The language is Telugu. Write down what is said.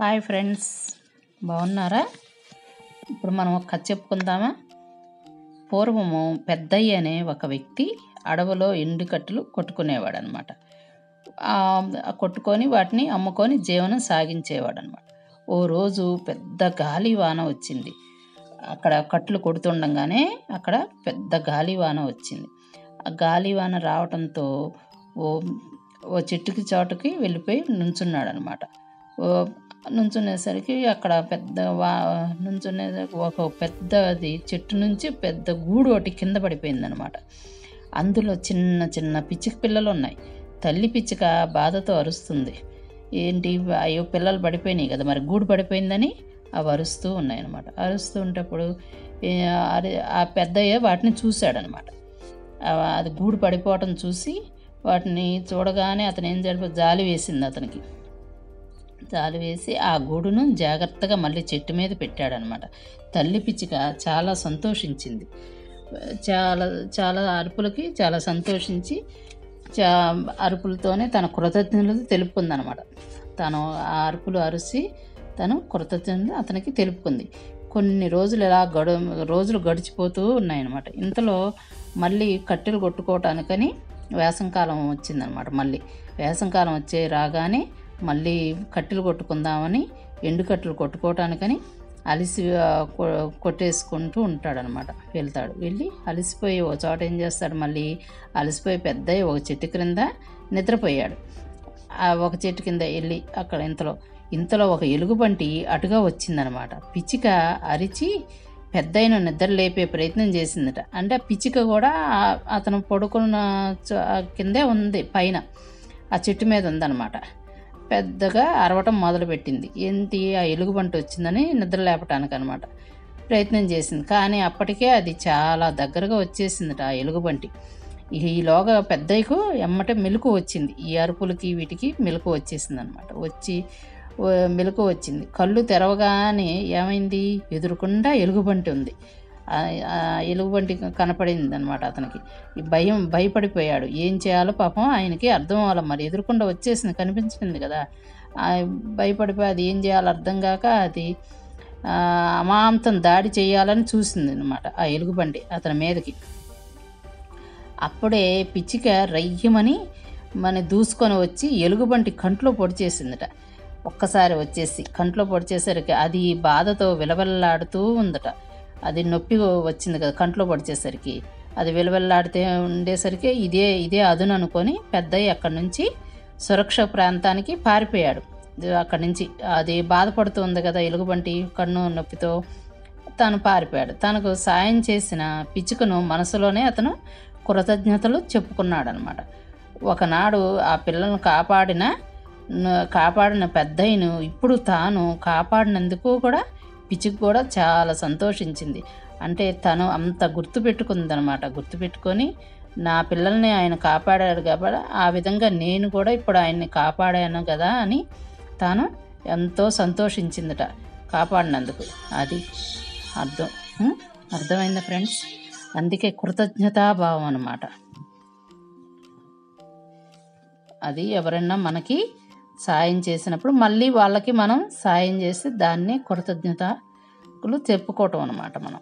హాయ్ ఫ్రెండ్స్, బాగున్నారా? ఇప్పుడు మనం ఒక కథ చెప్పుకుందామా? పూర్వము పెద్దయ్య అనే ఒక వ్యక్తి అడవిలో ఎండుకట్టెలు కొట్టుకునేవాడు అనమాట. కొట్టుకొని వాటిని అమ్ముకొని జీవనం సాగించేవాడు అనమాట. ఓ రోజు పెద్ద గాలి వాన వచ్చింది. అక్కడ కట్లు కొడుతుండగానే అక్కడ పెద్ద గాలి వాన వచ్చింది. ఆ గాలి వాన రావడంతో ఓ చెట్టుకి చాటుకి వెళ్ళిపోయి నుంచున్నాడు అనమాట. నుంచునేసరికి అక్కడ ఒక పెద్దది చెట్టు నుంచి పెద్ద గూడు ఒకటి కింద పడిపోయిందనమాట. అందులో చిన్న చిన్న పిచ్చుక పిల్లలు ఉన్నాయి. తల్లి పిచ్చుక బాధతో అరుస్తుంది. ఏంటి, అయ్యో పిల్లలు పడిపోయినాయి కదా, మరి గూడు పడిపోయిందని అవి అరుస్తూ ఉన్నాయన్నమాట. అరుస్తూ ఉంటప్పుడు ఆ పెద్దయ్య వాటిని చూశాడనమాట. అది గూడు పడిపోవటం చూసి వాటిని చూడగానే అతను ఏం చేయాలి, జాలి వేసింది అతనికి. జాలి వేసి ఆ గూడును జాగ్రత్తగా మళ్ళీ చెట్టు మీద పెట్టాడనమాట. తల్లి పిచ్చుక చాలా సంతోషించింది. చాలా అరుపులకి చాలా సంతోషించి అరుపులతోనే తన కృతజ్ఞతలు తెలుపుకుందనమాట. తను ఆ అరుపులు అరిసి తను కృతజ్ఞతలు అతనికి తెలుపుకుంది. కొన్ని రోజులు ఇలా రోజులు గడిచిపోతూ ఉన్నాయన్నమాట. ఇంతలో మళ్ళీ కట్టెలు కొట్టుకోవటానికని వేసంకాలం వచ్చిందనమాట. మళ్ళీ వేసంకాలం రాగానే మళ్ళీ కట్టెలు కొట్టుకుందామని ఎండుకట్టెలు కొట్టుకోవటానికని అలిసి కొట్టేసుకుంటూ ఉంటాడనమాట. వెళ్ళి అలసిపోయి ఒక చోట ఏం చేస్తాడు, మళ్ళీ అలసిపోయి పెద్దయ్య ఒక చెట్టు క్రింద నిద్రపోయాడు. ఆ ఒక చెట్టు కింద వెళ్ళి అక్కడ ఇంతలో ఒక ఎలుగుబంటి అటుగా వచ్చిందనమాట. పిచ్చిక అరిచి పెద్దయ్యను నిద్ర లేపే ప్రయత్నం చేసిందట. అంటే ఆ పిచ్చిక కూడా అతను పడుకున్న కిందే ఉంది, పైన ఆ చెట్టు మీద ఉందన్నమాట. పెద్దగా అరవటం మొదలుపెట్టింది. ఏంటి, ఆ ఎలుగుబంటి వచ్చిందని నిద్ర లేపటానికి అనమాట ప్రయత్నం చేసింది. కానీ అప్పటికే అది చాలా దగ్గరగా వచ్చేసిందట ఆ ఎలుగుబంటి. ఈలోగా పెద్దయ్యకు ఎమ్మటే మెలకు వచ్చింది. ఈ అరుపులకి వీటికి మెలకు వచ్చేసింది అనమాట. మెలకు వచ్చింది. కళ్ళు తెరవగానే ఏమైంది, ఎదురుకుండా ఎలుగుబంటి ఉంది. ఎలుగుబంటి కనపడింది అనమాట. అతనికి భయపడిపోయాడు. ఏం చేయాలో పాపం ఆయనకి అర్థం అవ్వాలి. మరి ఎదురుకుండా వచ్చేసింది, కనిపించింది కదా. భయపడిపోయి అది ఏం చేయాలో అర్థం కాక అది అమాంతం దాడి చేయాలని చూసింది అనమాట ఆ ఎలుగుబంటి అతని మీదకి. అప్పుడే పిచ్చిక రయ్యమని దూసుకొని వచ్చి ఎలుగుబంటి కంట్లో పొడిచేసిందట. ఒక్కసారి వచ్చేసి కంట్లో పొడిచేసరికి అది బాధతో విలవెల్లాడుతూ ఉందట. అది నొప్పి వచ్చింది కదా కంట్లో పొడిచేసరికి. అది విలవెల్లాడితే ఉండేసరికి ఇదే అదును అనుకొని పెద్దయ్య అక్కడి నుంచి సురక్ష ప్రాంతానికి పారిపోయాడు. అక్కడి నుంచి అది బాధపడుతుంది కదా ఎలుగుబంటి కన్ను నొప్పితో, తను పారిపోయాడు. తనకు సాయం చేసిన పిచ్చుకను మనసులోనే అతను కృతజ్ఞతలు చెప్పుకున్నాడు అనమాట. ఒకనాడు ఆ పిల్లలను కాపాడిన పెద్దయ్యను ఇప్పుడు తాను కాపాడినందుకు కూడా పిచ్చుక కూడా చాలా సంతోషించింది. అంటే తను అంత గుర్తుపెట్టుకుందనమాట. గుర్తుపెట్టుకొని నా పిల్లల్ని ఆయన కాపాడాడు కాబట్టి ఆ విధంగా నేను కూడా ఇప్పుడు ఆయన్ని కాపాడాను కదా అని తాను ఎంతో సంతోషించిందట కాపాడినందుకు. అది అర్థమైందా ఫ్రెండ్స్? అందుకే కృతజ్ఞతాభావం అన్నమాట. అది ఎవరైనా మనకి సాయం చేసినప్పుడు మళ్ళీ వాళ్ళకి మనం సాయం చేసి దాన్ని కృతజ్ఞతలు చెప్పుకోవటం అన్నమాట మనం.